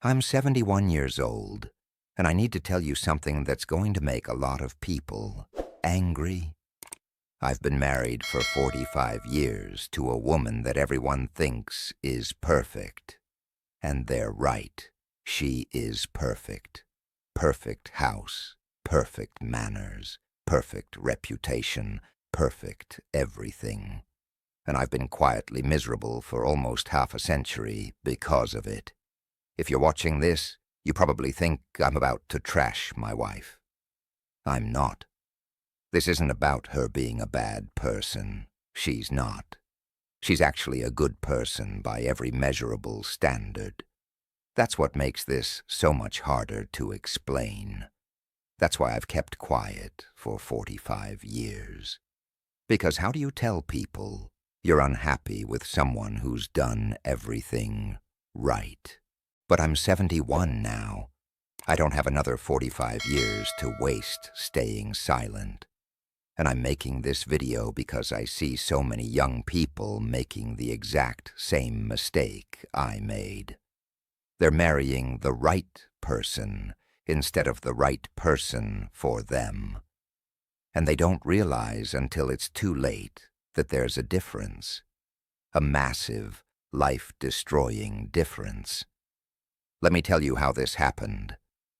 I'm 71 years old, and I need to tell you something that's going to make a lot of people angry. I've been married for 45 years to a woman that everyone thinks is perfect. And they're right. She is perfect. Perfect house, perfect manners, perfect reputation, perfect everything. And I've been quietly miserable for almost half a century because of it. If you're watching this, you probably think I'm about to trash my wife. I'm not. This isn't about her being a bad person. She's not. She's actually a good person by every measurable standard. That's what makes this so much harder to explain. That's why I've kept quiet for 45 years. Because how do you tell people you're unhappy with someone who's done everything right? But I'm 71 now. I don't have another 45 years to waste staying silent. And I'm making this video because I see so many young people making the exact same mistake I made. They're marrying the right person instead of the right person for them. And they don't realize until it's too late that there's a difference. A massive, life-destroying difference. Let me tell you how this happened.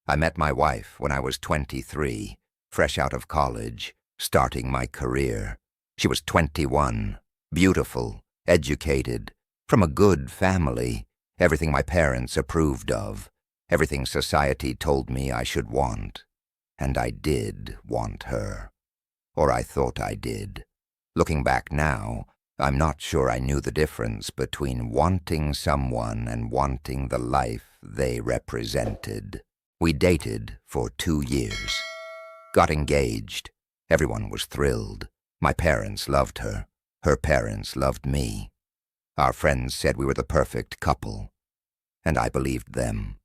I met my wife when I was 23, fresh out of college, starting my career. She was 21, beautiful, educated, from a good family, everything my parents approved of, everything society told me I should want. And I did want her. Or I thought I did. Looking back now, I'm not sure I knew the difference between wanting someone and wanting the life they represented. We dated for 2 years. Got engaged. Everyone was thrilled. My parents loved her. Her parents loved me. Our friends said we were the perfect couple. And I believed them.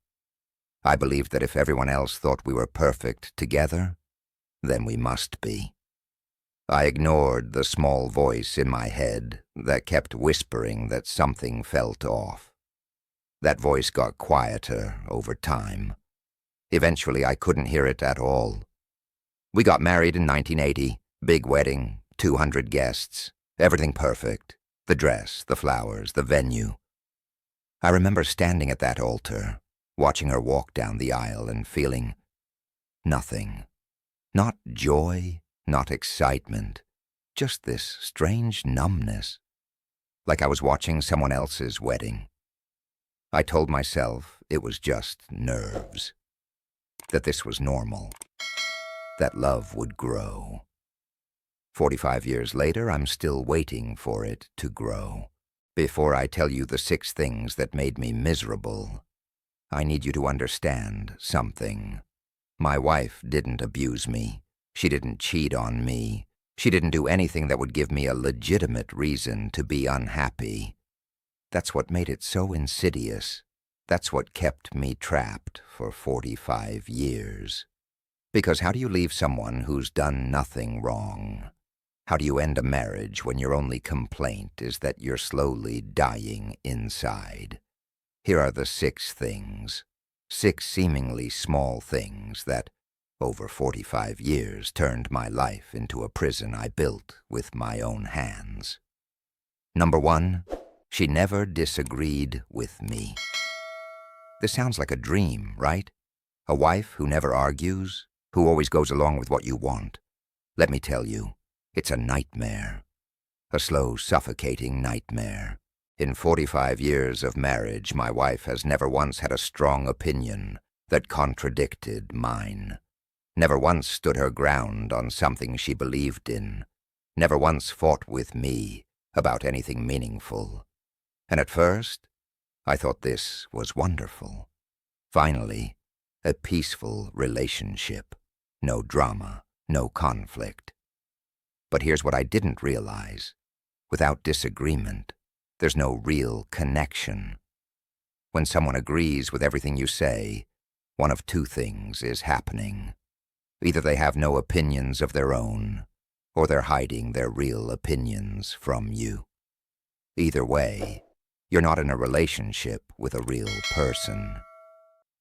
I believed that if everyone else thought we were perfect together, then we must be. I ignored the small voice in my head that kept whispering that something felt off. That voice got quieter over time. Eventually, I couldn't hear it at all. We got married in 1980, big wedding, 200 guests, everything perfect, the dress, the flowers, the venue. I remember standing at that altar, watching her walk down the aisle and feeling nothing. Not joy, not excitement, just this strange numbness, like I was watching someone else's wedding. I told myself it was just nerves, that this was normal, that love would grow. 45 years later, I'm still waiting for it to grow. Before I tell you the 6 things that made me miserable, I need you to understand something. My wife didn't abuse me. She didn't cheat on me. She didn't do anything that would give me a legitimate reason to be unhappy. That's what made it so insidious. That's what kept me trapped for 45 years. Because how do you leave someone who's done nothing wrong? How do you end a marriage when your only complaint is that you're slowly dying inside? Here are the 6 things. 6 seemingly small things that, over 45 years, turned my life into a prison I built with my own hands. Number 1, she never disagreed with me. This sounds like a dream, right? A wife who never argues, who always goes along with what you want. Let me tell you, it's a nightmare. A slow, suffocating nightmare. In 45 years of marriage, my wife has never once had a strong opinion that contradicted mine. Never once stood her ground on something she believed in. Never once fought with me about anything meaningful. And at first, I thought this was wonderful. Finally, a peaceful relationship. No drama, no conflict. But here's what I didn't realize. Without disagreement, there's no real connection. When someone agrees with everything you say, one of 2 things is happening. Either they have no opinions of their own, or they're hiding their real opinions from you. Either way, you're not in a relationship with a real person.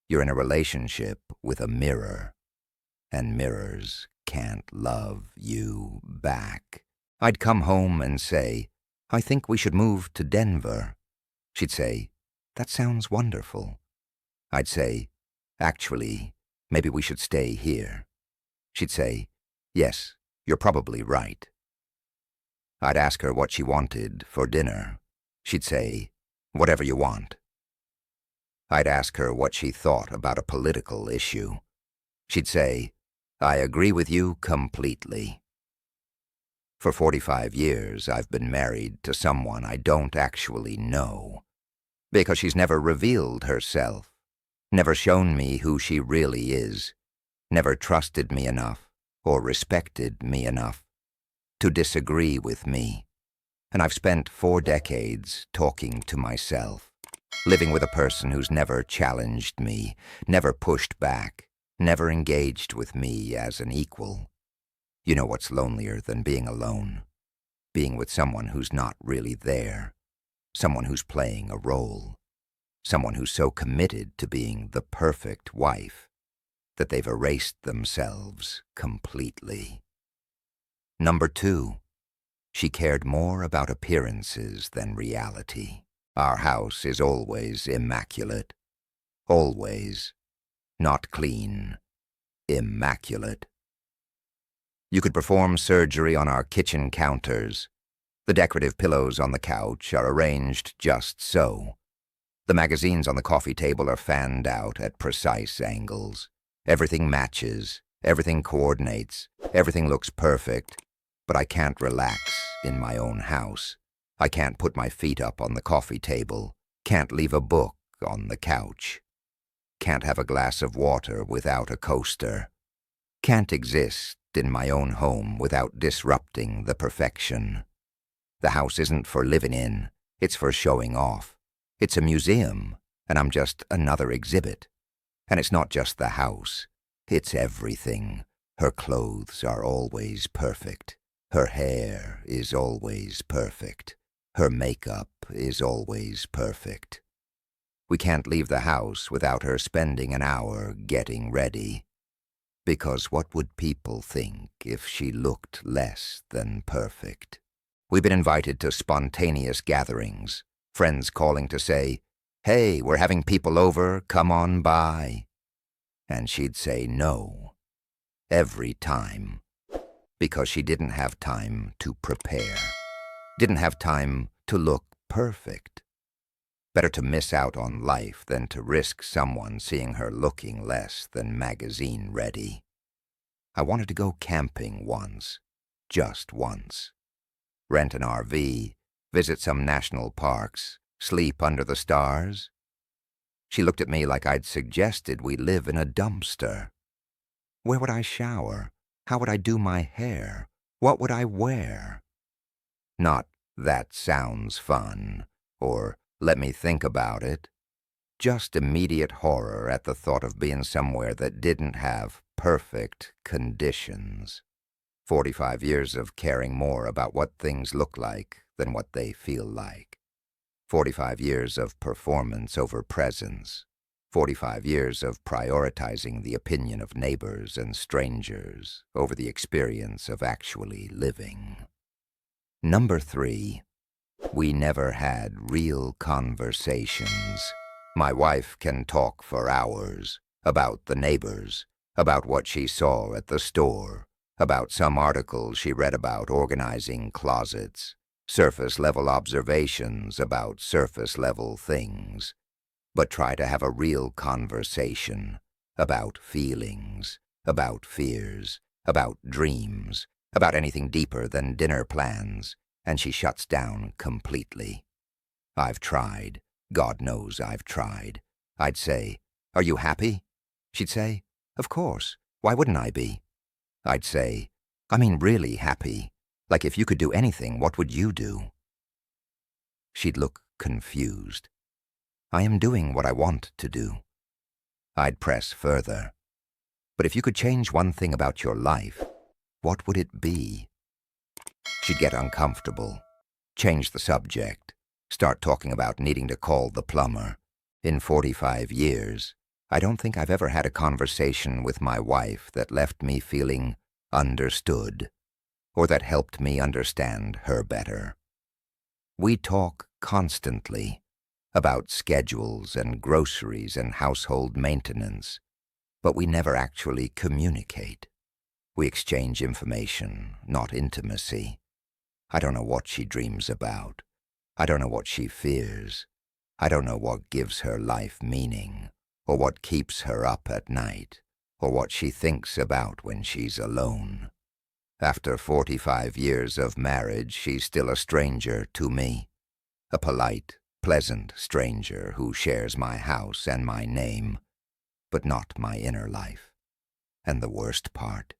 You're in a relationship with a mirror, and mirrors can't love you back. I'd come home and say, I think we should move to Denver. She'd say, that sounds wonderful. I'd say, actually, maybe we should stay here. She'd say, yes, you're probably right. I'd ask her what she wanted for dinner. She'd say, whatever you want. I'd ask her what she thought about a political issue. She'd say, I agree with you completely. For 45 years, I've been married to someone I don't actually know, because she's never revealed herself, never shown me who she really is, never trusted me enough or respected me enough to disagree with me. And I've spent 4 decades talking to myself, living with a person who's never challenged me, never pushed back, never engaged with me as an equal. You know what's lonelier than being alone? Being with someone who's not really there, someone who's playing a role, someone who's so committed to being the perfect wife that they've erased themselves completely. Number 2, she cared more about appearances than reality. Our house is always immaculate. Always. Not clean. Immaculate. You could perform surgery on our kitchen counters. The decorative pillows on the couch are arranged just so. The magazines on the coffee table are fanned out at precise angles. Everything matches. Everything coordinates. Everything looks perfect. But I can't relax in my own house. I can't put my feet up on the coffee table. Can't leave a book on the couch. Can't have a glass of water without a coaster. Can't exist in my own home without disrupting the perfection. The house isn't for living in, it's for showing off. It's a museum, and I'm just another exhibit. And it's not just the house, it's everything. Her clothes are always perfect. Her hair is always perfect. Her makeup is always perfect. We can't leave the house without her spending an hour getting ready. Because what would people think if she looked less than perfect? We've been invited to spontaneous gatherings, friends calling to say, hey, we're having people over, come on by. And she'd say no, every time, because she didn't have time to prepare, didn't have time to look perfect. Better to miss out on life than to risk someone seeing her looking less than magazine ready. I wanted to go camping once, just once. Rent an RV, visit some national parks, sleep under the stars. She looked at me like I'd suggested we live in a dumpster. Where would I shower? How would I do my hair? What would I wear? Not, that sounds fun, or let me think about it. Just immediate horror at the thought of being somewhere that didn't have perfect conditions. 45 years of caring more about what things look like than what they feel like. 45 years of performance over presence. 45 years of prioritizing the opinion of neighbors and strangers over the experience of actually living. Number 3. We never had real conversations. My wife can talk for hours about the neighbors, about what she saw at the store, about some articles she read about organizing closets, surface-level observations about surface-level things. But try to have a real conversation about feelings, about fears, about dreams, about anything deeper than dinner plans, and she shuts down completely. I've tried. God knows I've tried. I'd say, are you happy? She'd say, of course. Why wouldn't I be? I'd say, I mean really happy. Like if you could do anything, what would you do? She'd look confused. I am doing what I want to do. I'd press further. But if you could change one thing about your life, what would it be? She'd get uncomfortable, change the subject, start talking about needing to call the plumber. In 45 years, I don't think I've ever had a conversation with my wife that left me feeling understood, or that helped me understand her better. We talk constantly about schedules and groceries and household maintenance, but we never actually communicate. We exchange information, not intimacy. I don't know what she dreams about. I don't know what she fears. I don't know what gives her life meaning, or what keeps her up at night, or what she thinks about when she's alone. After 45 years of marriage, she's still a stranger to me. A polite, pleasant stranger who shares my house and my name, but not my inner life. And the worst part,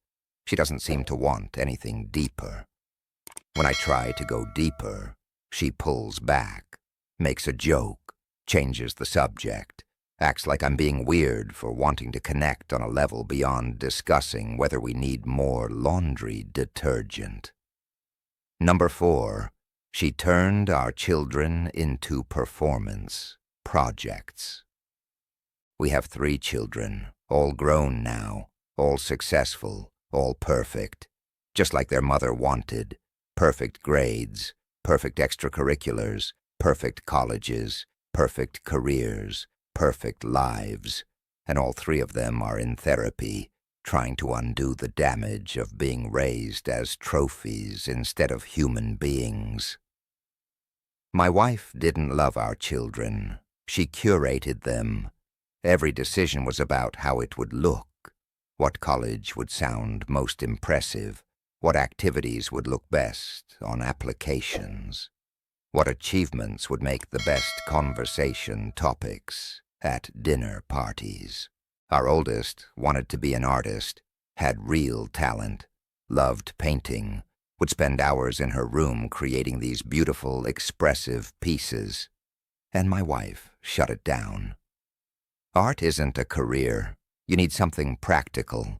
she doesn't seem to want anything deeper. When I try to go deeper, she pulls back, makes a joke, changes the subject, acts like I'm being weird for wanting to connect on a level beyond discussing whether we need more laundry detergent. Number 4, she turned our children into performance projects. We have 3 children, all grown now, all successful, all perfect, just like their mother wanted. Perfect grades, perfect extracurriculars, perfect colleges, perfect careers, perfect lives, and all 3 of them are in therapy, trying to undo the damage of being raised as trophies instead of human beings. My wife didn't love our children. She curated them. Every decision was about how it would look, what college would sound most impressive, what activities would look best on applications, what achievements would make the best conversation topics at dinner parties. Our oldest wanted to be an artist, had real talent, loved painting, would spend hours in her room creating these beautiful, expressive pieces, and my wife shut it down. Art isn't a career. You need something practical.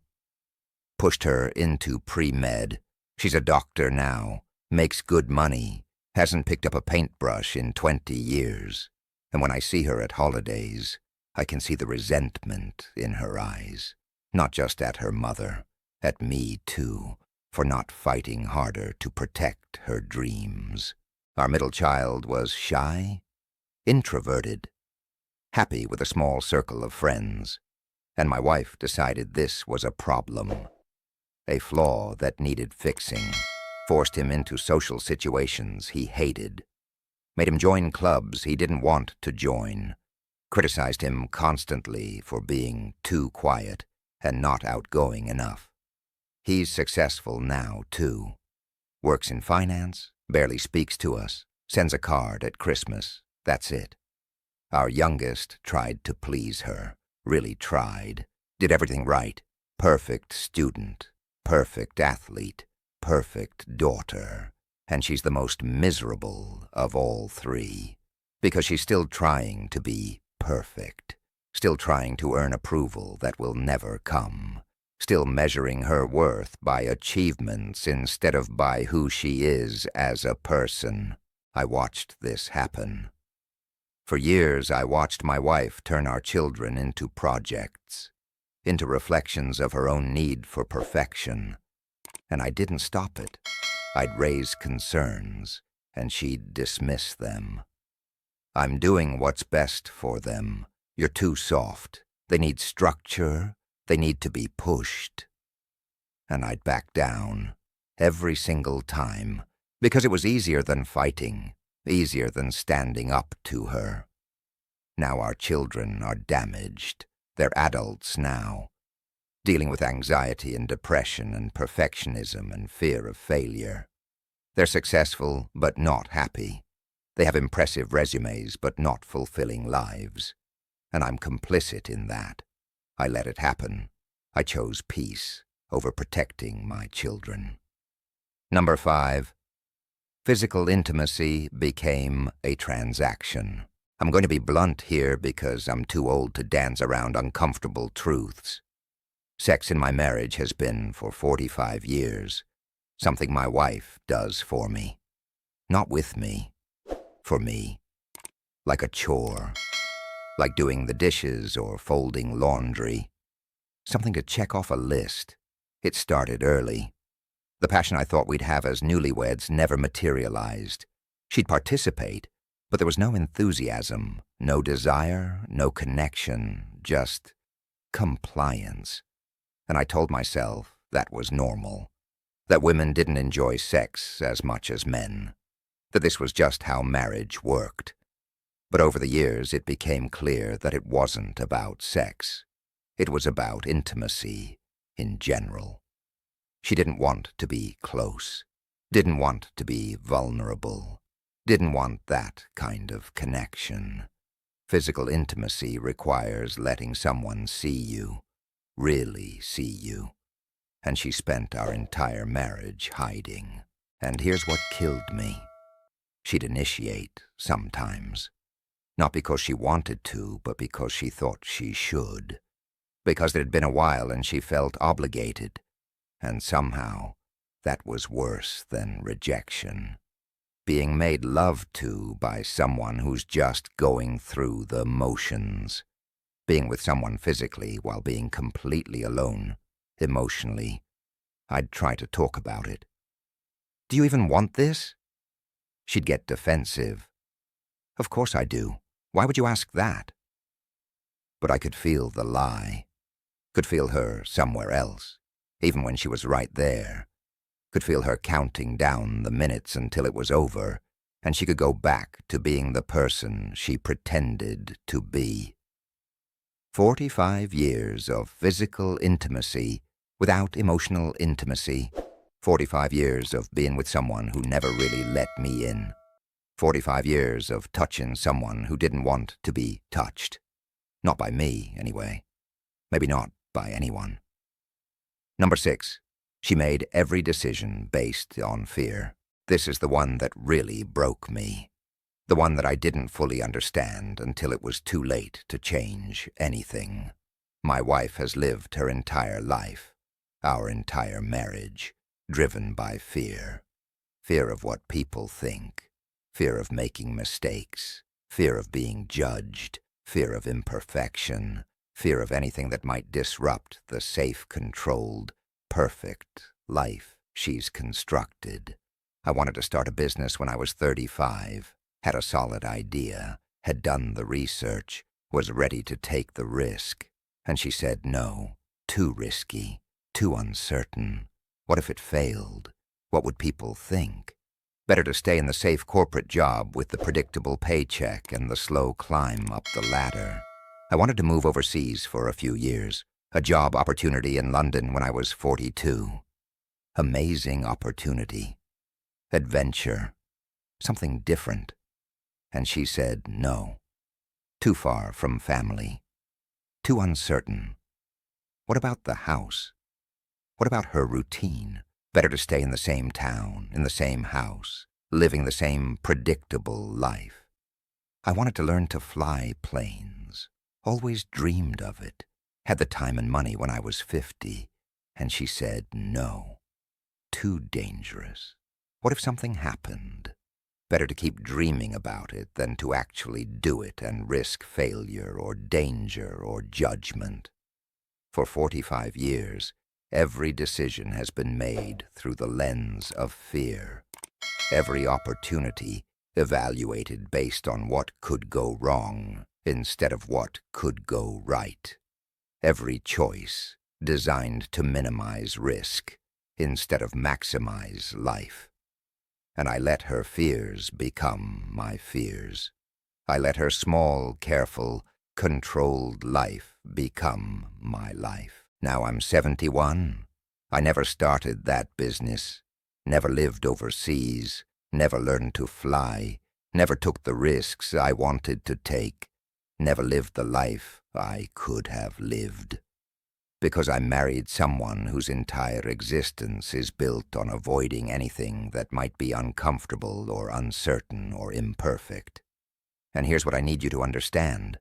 Pushed her into pre-med. She's a doctor now, makes good money, hasn't picked up a paintbrush in 20 years. And when I see her at holidays, I can see the resentment in her eyes, not just at her mother, at me too, for not fighting harder to protect her dreams. Our middle child was shy, introverted, happy with a small circle of friends, and my wife decided this was a problem, a flaw that needed fixing, forced him into social situations he hated, made him join clubs he didn't want to join, criticized him constantly for being too quiet and not outgoing enough. He's successful now, too. Works in finance, barely speaks to us, sends a card at Christmas. That's it. Our youngest tried to please her, really tried, did everything right. Perfect student, perfect athlete, perfect daughter. And she's the most miserable of all 3, because she's still trying to be perfect, still trying to earn approval that will never come, still measuring her worth by achievements instead of by who she is as a person. I watched this happen. For years, I watched my wife turn our children into projects, into reflections of her own need for perfection, and I didn't stop it. I'd raise concerns, and she'd dismiss them. I'm doing what's best for them. You're too soft. They need structure. They need to be pushed. And I'd back down, every single time, because it was easier than fighting, easier than standing up to her. Now our children are damaged. They're adults now, dealing with anxiety and depression and perfectionism and fear of failure. They're successful, but not happy. They have impressive resumes, but not fulfilling lives. And I'm complicit in that. I let it happen. I chose peace over protecting my children. Number 5, physical intimacy became a transaction. I'm going to be blunt here because I'm too old to dance around uncomfortable truths. Sex in my marriage has been, for 45 years, something my wife does for me. Not with me, for me. Like a chore. like doing the dishes or folding laundry. Something to check off a list. It started early. The passion I thought we'd have as newlyweds never materialized. She'd participate, but there was no enthusiasm, no desire, no connection, just compliance. And I told myself that was normal, that women didn't enjoy sex as much as men, that this was just how marriage worked. But over the years, it became clear that it wasn't about sex. It was about intimacy in general. She didn't want to be close, didn't want to be vulnerable, didn't want that kind of connection. Physical intimacy requires letting someone see you, really see you. And she spent our entire marriage hiding. And here's what killed me. She'd initiate sometimes. Not because she wanted to, but because she thought she should. Because it had been a while and she felt obligated. And somehow, that was worse than rejection. Being made love to by someone who's just going through the motions. Being with someone physically while being completely alone, emotionally. I'd try to talk about it. Do you even want this? She'd get defensive. Of course I do. Why would you ask that? But I could feel the lie. Could feel her somewhere else, even when she was right there. Could feel her counting down the minutes until it was over, and she could go back to being the person she pretended to be. 45 years of physical intimacy without emotional intimacy. 45 years of being with someone who never really let me in. 45 years of touching someone who didn't want to be touched. Not by me, anyway. Maybe not by anyone. Number 6. She made every decision based on fear. This is the one that really broke me. The one that I didn't fully understand until it was too late to change anything. My wife has lived her entire life, our entire marriage, driven by fear. Fear of what people think. Fear of making mistakes, fear of being judged, fear of imperfection, fear of anything that might disrupt the safe, controlled, perfect life she's constructed. I wanted to start a business when I was 35, had a solid idea, had done the research, was ready to take the risk. And she said no, too risky, too uncertain. What if it failed? What would people think? Better to stay in the safe corporate job with the predictable paycheck and the slow climb up the ladder. I wanted to move overseas for a few years, a job opportunity in London when I was 42. Amazing opportunity. Adventure. Something different. And she said no. Too far from family. Too uncertain. What about the house? What about her routine? Better to stay in the same town, in the same house, living the same predictable life. I wanted to learn to fly planes. Always dreamed of it. Had the time and money when I was 50. And she said no. Too dangerous. What if something happened? Better to keep dreaming about it than to actually do it and risk failure or danger or judgment. For 45 years, every decision has been made through the lens of fear. Every opportunity evaluated based on what could go wrong instead of what could go right. Every choice designed to minimize risk instead of maximize life. And I let her fears become my fears. I let her small, careful, controlled life become my life. Now I'm 71. I never started that business, never lived overseas, never learned to fly, never took the risks I wanted to take, never lived the life I could have lived. Because I married someone whose entire existence is built on avoiding anything that might be uncomfortable or uncertain or imperfect. And here's what I need you to understand.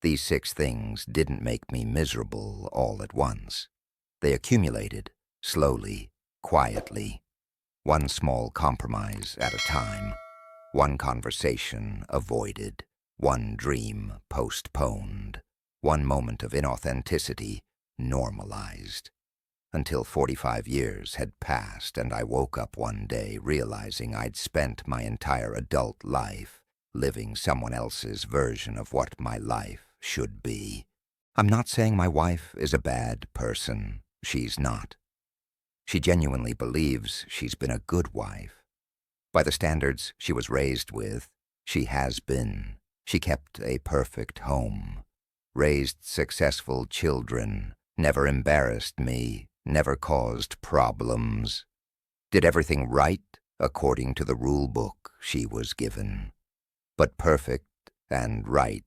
These 6 things didn't make me miserable all at once. They accumulated, slowly, quietly, one small compromise at a time, one conversation avoided, one dream postponed, one moment of inauthenticity normalized, until 45 years had passed and I woke up one day realizing I'd spent my entire adult life living someone else's version of what my life should be. I'm not saying my wife is a bad person. She's not. She genuinely believes she's been a good wife. By the standards she was raised with, she has been. She kept a perfect home, raised successful children, never embarrassed me, never caused problems, did everything right according to the rule book she was given. But perfect and right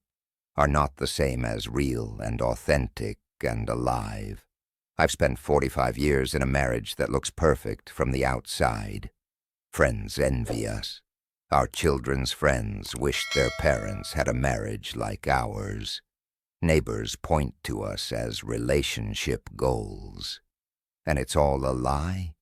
are not the same as real and authentic and alive. I've spent 45 years in a marriage that looks perfect from the outside. Friends envy us. Our children's friends wish their parents had a marriage like ours. Neighbors point to us as relationship goals. And it's all a lie?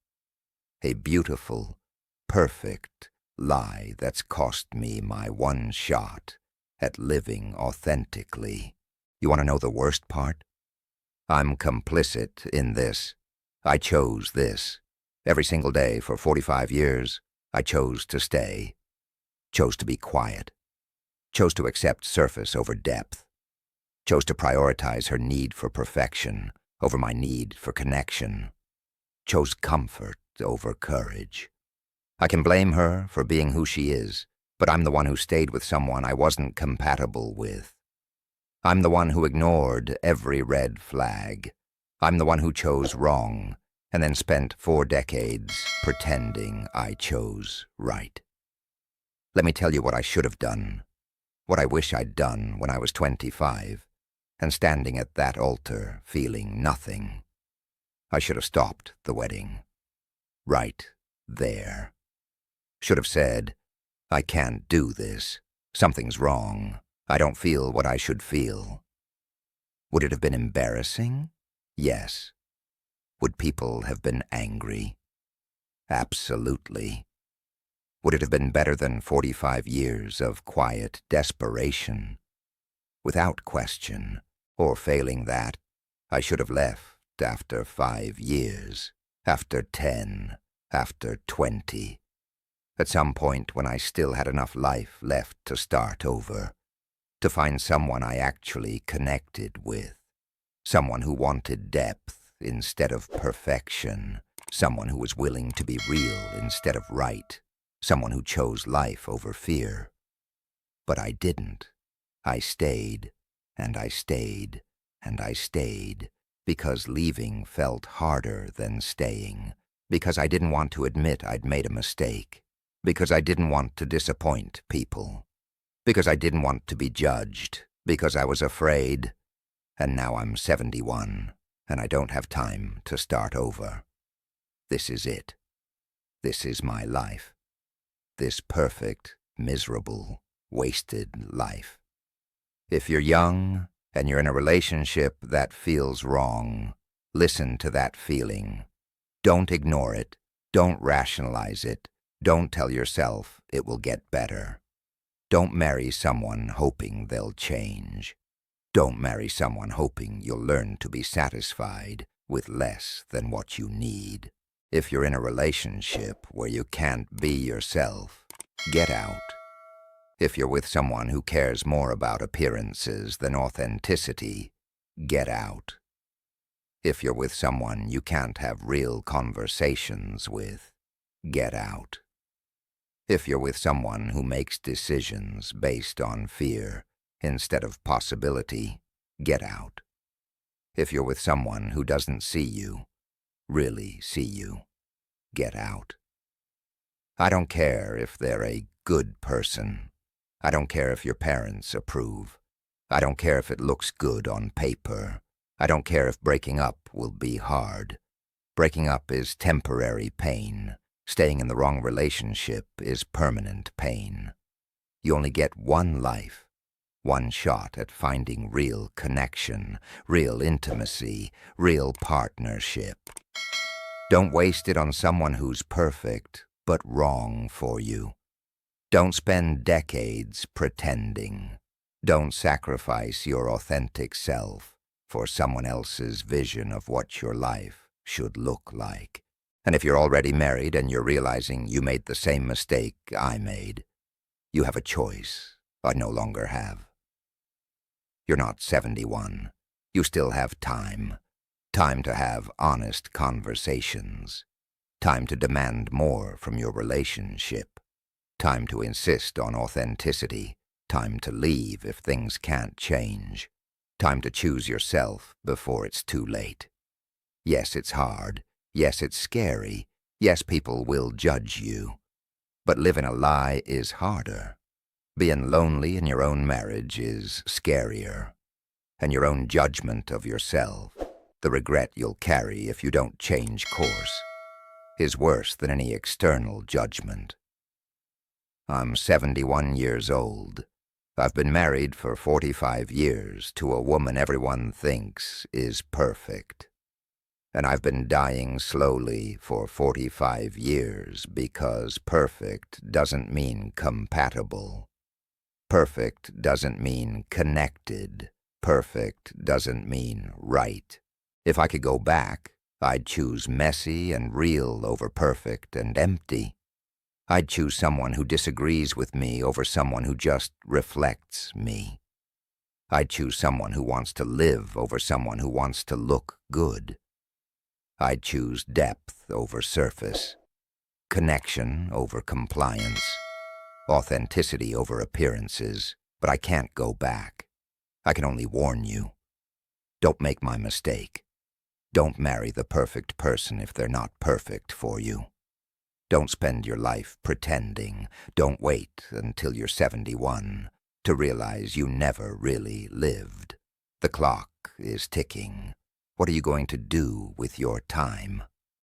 A beautiful, perfect lie that's cost me my one shot at living authentically. You want to know the worst part? I'm complicit in this. I chose this. Every single day for 45 years, I chose to stay. Chose to be quiet. Chose to accept surface over depth. Chose to prioritize her need for perfection over my need for connection. Chose comfort over courage. I can blame her for being who she is, but I'm the one who stayed with someone I wasn't compatible with. I'm the one who ignored every red flag. I'm the one who chose wrong and then spent 4 decades pretending I chose right. Let me tell you what I should have done, what I wish I'd done when I was 25, and standing at that altar feeling nothing. I should have stopped the wedding. Right there. Should have said, I can't do this. Something's wrong. I don't feel what I should feel. Would it have been embarrassing? Yes. Would people have been angry? Absolutely. Would it have been better than 45 years of quiet desperation? Without question, or failing that, I should have left after 5 years, after 10, after 20. At some point when I still had enough life left to start over, to find someone I actually connected with, someone who wanted depth instead of perfection, someone who was willing to be real instead of right, someone who chose life over fear. But I didn't. I stayed, and I stayed, and I stayed, because leaving felt harder than staying, because I didn't want to admit I'd made a mistake, because I didn't want to disappoint people, because I didn't want to be judged, because I was afraid. And now I'm 71, and I don't have time to start over. This is it. This is my life. This perfect, miserable, wasted life. If you're young and you're in a relationship that feels wrong, listen to that feeling. Don't ignore it. Don't rationalize it. Don't tell yourself it will get better. Don't marry someone hoping they'll change. Don't marry someone hoping you'll learn to be satisfied with less than what you need. If you're in a relationship where you can't be yourself, get out. If you're with someone who cares more about appearances than authenticity, get out. If you're with someone you can't have real conversations with, get out. If you're with someone who makes decisions based on fear instead of possibility, get out. If you're with someone who doesn't see you, really see you, get out. I don't care if they're a good person. I don't care if your parents approve. I don't care if it looks good on paper. I don't care if breaking up will be hard. Breaking up is temporary pain. Staying in the wrong relationship is permanent pain. You only get one life, one shot at finding real connection, real intimacy, real partnership. Don't waste it on someone who's perfect, but wrong for you. Don't spend decades pretending. Don't sacrifice your authentic self for someone else's vision of what your life should look like. And if you're already married and you're realizing you made the same mistake I made, you have a choice I no longer have. You're not 71. You still have time. Time to have honest conversations. Time to demand more from your relationship. Time to insist on authenticity. Time to leave if things can't change. Time to choose yourself before it's too late. Yes, it's hard. Yes, it's scary. Yes, people will judge you. But living a lie is harder. Being lonely in your own marriage is scarier. And your own judgment of yourself, the regret you'll carry if you don't change course, is worse than any external judgment. I'm 71 years old. I've been married for 45 years to a woman everyone thinks is perfect. And I've been dying slowly for 45 years because perfect doesn't mean compatible. Perfect doesn't mean connected. Perfect doesn't mean right. If I could go back, I'd choose messy and real over perfect and empty. I'd choose someone who disagrees with me over someone who just reflects me. I'd choose someone who wants to live over someone who wants to look good. I'd choose depth over surface, connection over compliance, authenticity over appearances, but I can't go back. I can only warn you. Don't make my mistake. Don't marry the perfect person if they're not perfect for you. Don't spend your life pretending. Don't wait until you're 71 to realize you never really lived. The clock is ticking. What are you going to do with your time?